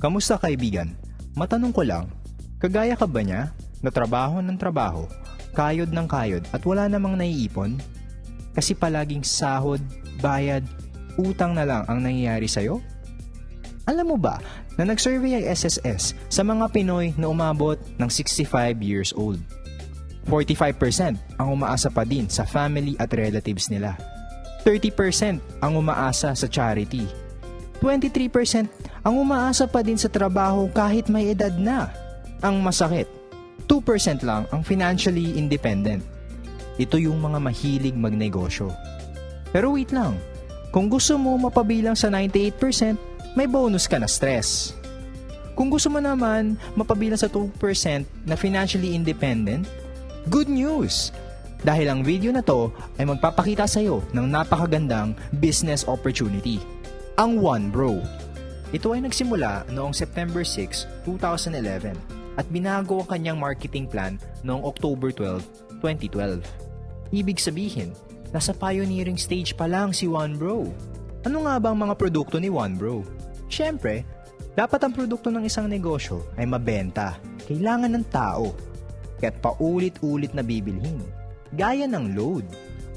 Kamusta kaibigan? Matanong ko lang, kagaya ka ba niya na trabaho ng trabaho, kayod ng kayod at wala namang naiipon? Kasi palaging sahod, bayad, utang na lang ang nangyayari sa'yo? Alam mo ba na nag-survey ang SSS sa mga Pinoy na umabot ng 65 years old? 45% ang umaasa pa din sa family at relatives nila. 30% ang umaasa sa charity. 23% ang umaasa pa din sa trabaho kahit may edad na. Ang masakit, 2% lang ang financially independent. Ito yung mga mahilig magnegosyo. Pero wait lang, kung gusto mo mapabilang sa 98%, may bonus ka na stress. Kung gusto mo naman mapabilang sa 2% na financially independent, good news! Dahil ang video na to ay magpapakita sa iyo ng napakagandang business opportunity. Ang OneBro. Ito ay nagsimula noong September 6, 2011 at binago ang kanyang marketing plan noong October 12, 2012. Ibig sabihin, nasa pioneering stage pa lang si OneBro. Ano nga ba ang mga produkto ni OneBro? Siyempre, dapat ang produkto ng isang negosyo ay mabenta. Kailangan ng tao. Kaya't paulit-ulit na bibilhin. Gaya ng load.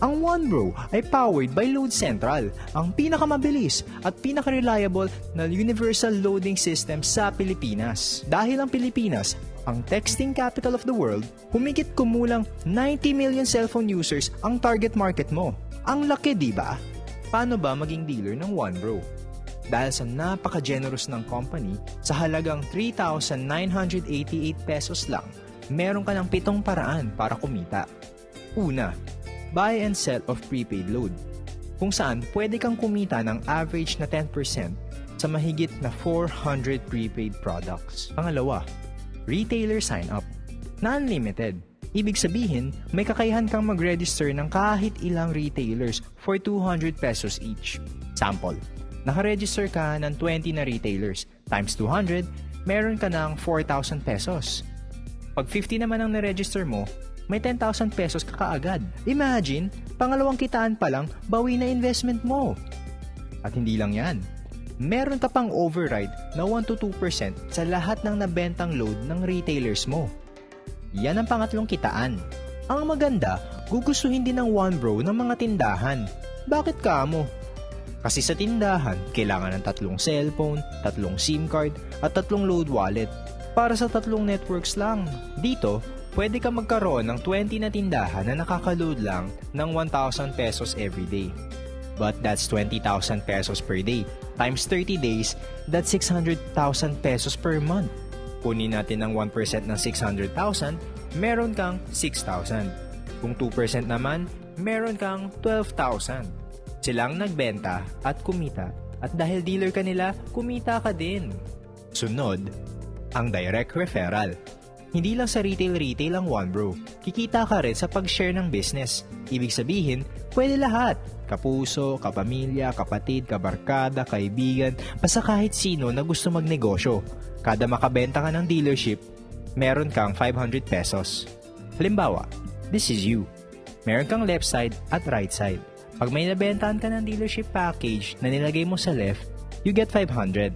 Ang OneBro ay powered by Load Central, ang pinakamabilis at pinaka-reliable na universal loading system sa Pilipinas. Dahil ang Pilipinas, ang texting capital of the world, humigit kumulang 90 million cellphone users ang target market mo. Ang laki, di ba? Paano ba maging dealer ng OneBro? Dahil sa napaka-generous ng company, sa halagang 3,988 pesos lang, meron ka ng 7 paraan para kumita. Una, buy and sell of prepaid load, kung saan pwede kang kumita ng average na 10% sa mahigit na 400 prepaid products. Pangalawa, retailer sign-up na unlimited. Ibig sabihin, may kakayahan kang mag-register ng kahit ilang retailers for 200 pesos each. Sample, nakaregister ka ng 20 na retailers times 200, meron ka ng 4,000 pesos. Pag 50 naman ang na-register mo, may 10,000 pesos ka kaagad. Imagine, pangalawang kitaan pa lang, bawi na investment mo. At hindi lang yan. Meron ka pang override na 1-2% sa lahat ng nabentang load ng retailers mo. Yan ang pangatlong kitaan. Ang maganda, gugustuhin din ng OneBro ng mga tindahan. Bakit ka mo? Kasi sa tindahan, kailangan ng 3 cellphone, 3 SIM card, at 3 load wallet. Para sa 3 networks lang. Dito, pwede ka magkaroon ng 20 na tindahan na nakaka-load lang ng 1,000 pesos every day. But that's 20,000 pesos per day. Times 30 days, that's 600,000 pesos per month. Kunin natin ng 1% ng 600,000, meron kang 6,000. Kung 2% naman, meron kang 12,000. Silang nagbenta at kumita. At dahil dealer ka nila, kumita ka din. Sunod, ang direct referral. Hindi lang sa retail ang OneBro. Kikita ka rin sa pag-share ng business. Ibig sabihin, pwede lahat. Kapuso, kapamilya, kapatid, kabarkada, kaibigan, basta kahit sino na gusto magnegosyo. Kada makabenta ka ng dealership, meron kang 500 pesos. Halimbawa, this is you. Meron kang left side at right side. Pag may nabentahan ka ng dealership package na nilagay mo sa left, you get 500.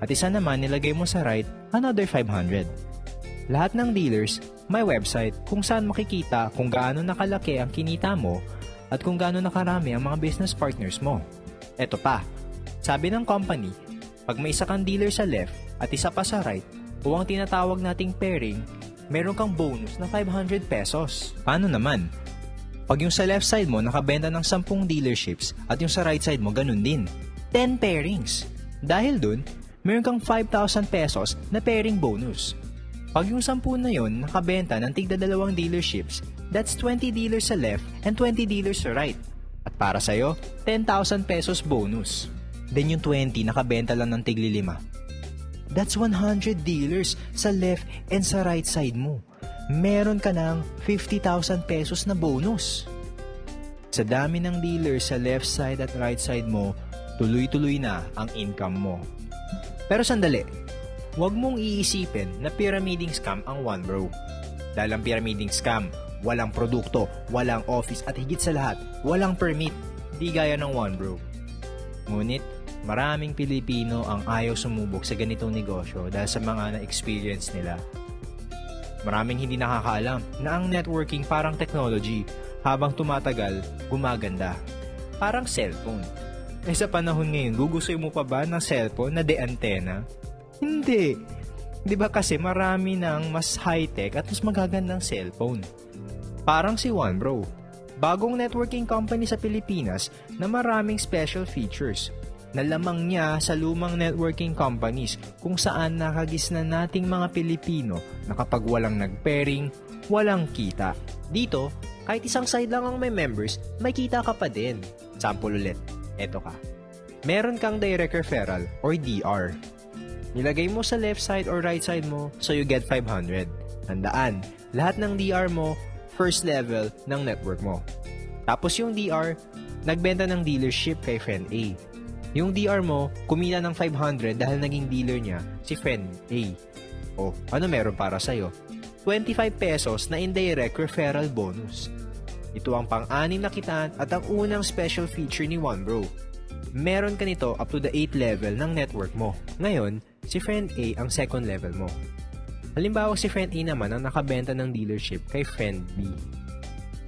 At isa naman nilagay mo sa right, another 500. Lahat ng dealers may website kung saan makikita kung gaano nakalaki ang kinita mo at kung gaano nakarami ang mga business partners mo. Eto pa, sabi ng company, pag may isa kang dealer sa left at isa pa sa right o ang tinatawag nating pairing, meron kang bonus na 500 pesos. Paano naman? Pag yung sa left side mo nakabenta ng 10 dealerships at yung sa right side mo ganun din, 10 pairings. Dahil dun, meron kang 5,000 pesos na pairing bonus. Pag yung 10 na yon nakabenta ng tigda 2 dealerships, that's 20 dealers sa left and 20 dealers sa right. At para sa'yo, 10,000 pesos bonus. Then yung 20 nakabenta lang ng tigli 5. That's 100 dealers sa left and sa right side mo. Meron ka ng 50,000 pesos na bonus. Sa dami ng dealers sa left side at right side mo, tuloy-tuloy na ang income mo. Pero sandali, huwag mong iisipin na pyramiding scam ang OneBro. Dahil ang pyramiding scam, walang produkto, walang office at higit sa lahat, walang permit, di gaya ng OneBro. Ngunit, maraming Pilipino ang ayaw sumubok sa ganitong negosyo dahil sa mga na-experience nila. Maraming hindi nakakaalam na ang networking parang technology, habang tumatagal, gumaganda. Parang cellphone. Sa panahon ngayon, gugustuhin mo pa ba ng cellphone na de-antena? Hindi. Di ba kasi marami ng mas high-tech at mas magagandang cellphone. Parang si OneBro, bagong networking company sa Pilipinas na maraming special features. Nalamang niya sa lumang networking companies kung saan nakagisnan nating mga Pilipino na kapag walang nag-pairing, walang kita. Dito, kahit isang side lang ang may members, may kita ka pa din. Sample ulit, eto ka. Meron kang direct referral or DR. Nilagay mo sa left side or right side mo, so you get 500. Tandaan, lahat ng DR mo, first level ng network mo. Tapos yung DR, nagbenta ng dealership kay friend A. Yung DR mo, kumita ng 500 dahil naging dealer niya si friend A. O, ano meron para sa'yo? 25 pesos na indirect referral bonus. Ito ang pang-anim na kitaan at ang unang special feature ni OneBro. Meron ka nito up to the 8th level ng network mo. Ngayon, si friend A ang second level mo. Halimbawa, si friend A naman ang nakabenta ng dealership kay friend B.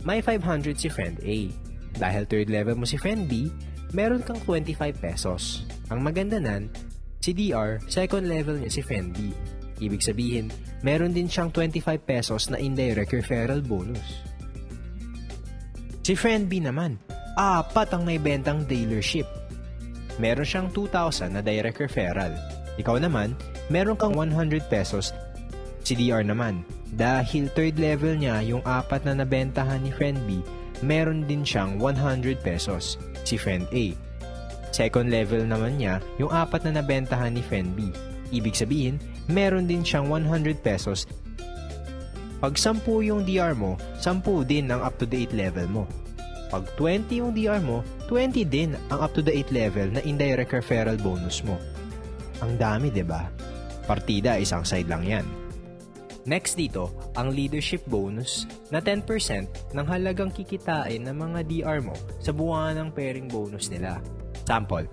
May 500 si friend A. Dahil third level mo si friend B, meron kang 25 pesos. Ang maganda nan, si DR, second level niya si friend B. Ibig sabihin, meron din siyang 25 pesos na indirect referral bonus. Si friend B naman, 4 ang may bentang dealership. Meron siyang 2,000 na direct referral. Ikaw naman, meron kang 100 pesos. Si DR naman, dahil third level niya yung 4 na nabentahan ni friend B, meron din siyang 100 pesos. Si friend A. Second level naman niya yung 4 na nabentahan ni friend B. Ibig sabihin, meron din siyang 100 pesos. Pag 10 yung DR mo, 10 din ang up to the 8 level mo. Pag 20 yung DR mo, 20 din ang up to the 8 level na indirect referral bonus mo. Ang dami, 'di ba? Partida, isang side lang yan. Next dito, ang leadership bonus na 10% ng halagang kikitain ng mga DR mo sa buwan ng pairing bonus nila. Sample,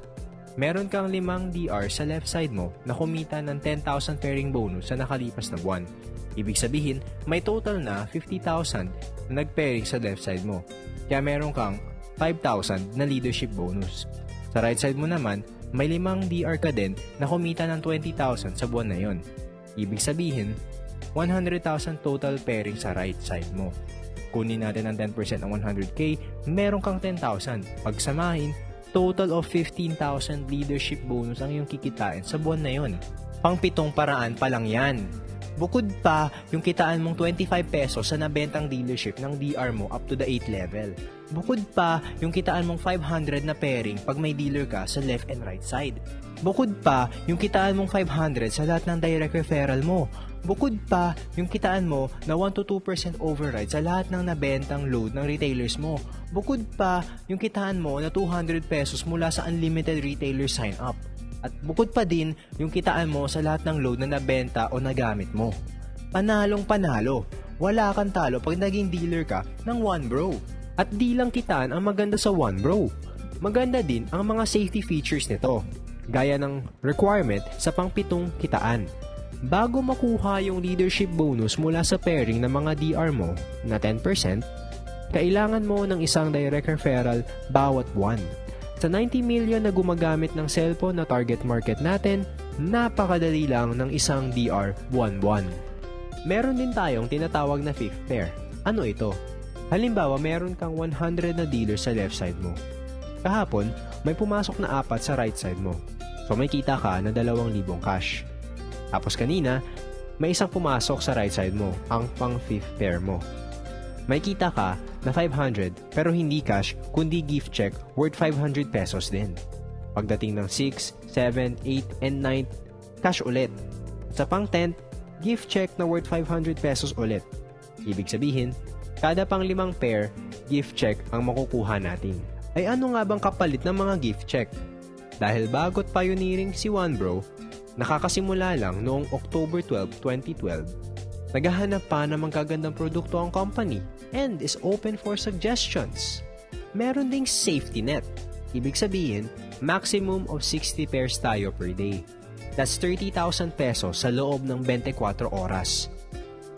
meron kang 5 DR sa left side mo na kumita ng 10,000 pairing bonus sa nakalipas na buwan. Ibig sabihin, may total na 50,000 na nag-pairing sa left side mo. Kaya meron kang 5,000 na leadership bonus. Sa right side mo naman, may 5 DR ka din na kumita ng 20,000 sa buwan na yon. Ibig sabihin, 100,000 total pairing sa right side mo. Kunin natin ang 10% ng 100k, meron kang 10,000. Pagsamahin, total of 15,000 leadership bonus ang iyong kikitain sa buwan na yon. Pang-7 paraan pa lang yan. Bukod pa, yung kitaan mong 25 pesos sa nabentang dealership ng DR mo up to the 8th level. Bukod pa, yung kitaan mong 500 na pairing pag may dealer ka sa left and right side. Bukod pa, yung kitaan mong 500 sa lahat ng direct referral mo. Bukod pa, yung kitaan mo na 1-2% override sa lahat ng nabentang load ng retailers mo. Bukod pa, yung kitaan mo na 200 pesos mula sa unlimited retailer sign-up. At bukod pa din, yung kitaan mo sa lahat ng load na nabenta o nagamit mo. Panalong panalo. Wala kang talo pag naging dealer ka ng OneBro. At di lang kitaan ang maganda sa OneBro. Maganda din ang mga safety features nito, gaya ng requirement sa pang-7 kitaan. Bago makuha yung leadership bonus mula sa pairing ng mga DR mo na 10%, kailangan mo ng isang direct referral bawat buwan. Sa 90 million na gumagamit ng cellphone na target market natin, napakadali lang ng isang DR buwan-buwan. Meron din tayong tinatawag na fifth pair. Ano ito? Halimbawa, meron kang 100 na dealer sa left side mo. Kahapon, may pumasok na 4 sa right side mo. So may kita ka na 2,000 cash. Tapos kanina, may isang pumasok sa right side mo, ang pang fifth pair mo. May kita ka na 500 pero hindi cash kundi gift check worth 500 pesos din. Pagdating ng 6, 7, 8, and 9, cash ulit. Sa pang 10, gift check na worth 500 pesos ulit. Ibig sabihin, kada pang 5 pair, gift check ang makukuha natin. Ay ano nga bang kapalit ng mga gift check? Dahil bago't pioneering si OneBro, nakakasimula lang noong October 12, 2012, naghahanap pa ng magagandang produkto ang company and is open for suggestions. Meron ding safety net. Ibig sabihin, maximum of 60 pairs tayo per day. That's 30,000 pesos sa loob ng 24 oras.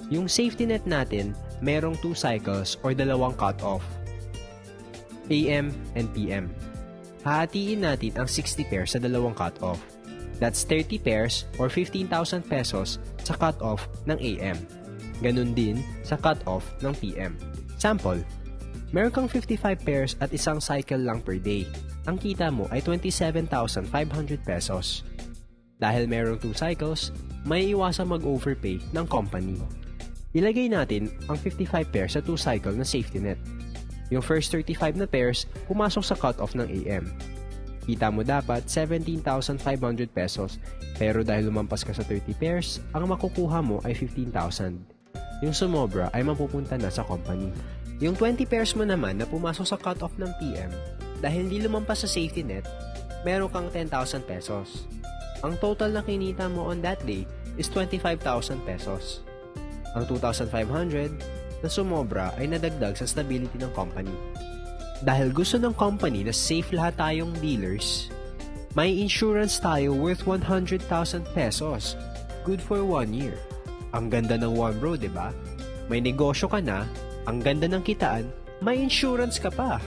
Yung safety net natin, merong 2 cycles or dalawang cut-off, AM and PM. Hahatiin natin ang 60 pairs sa dalawang cut-off. That's 30 pairs or 15,000 pesos sa cut-off ng AM. Ganun din sa cut-off ng PM. Sample, meron kang 55 pairs at isang cycle lang per day. Ang kita mo ay 27,500 pesos. Dahil merong 2 cycles, may iwasang mag-overpay ng company. Ilagay natin ang 55 pairs sa 2 cycle na safety net. Yung first 35 na pairs, pumasok sa cut-off ng AM. Kita mo dapat 17,500 pesos, pero dahil lumampas ka sa 30 pairs, ang makukuha mo ay 15,000. Yung sumobra ay mapupunta na sa company. Yung 20 pairs mo naman na pumasok sa cut-off ng PM, dahil hindi lumampas sa safety net, meron kang 10,000 pesos. Ang total na kinita mo on that day is 25,000 pesos. Ang 2,500 na sumobra ay nadagdag sa stability ng company. Dahil gusto ng company na safe lahat tayong dealers, may insurance tayo worth 100,000 pesos. Good for 1 year. Ang ganda ng One Bro, diba? May negosyo ka na, ang ganda ng kitaan, may insurance ka pa.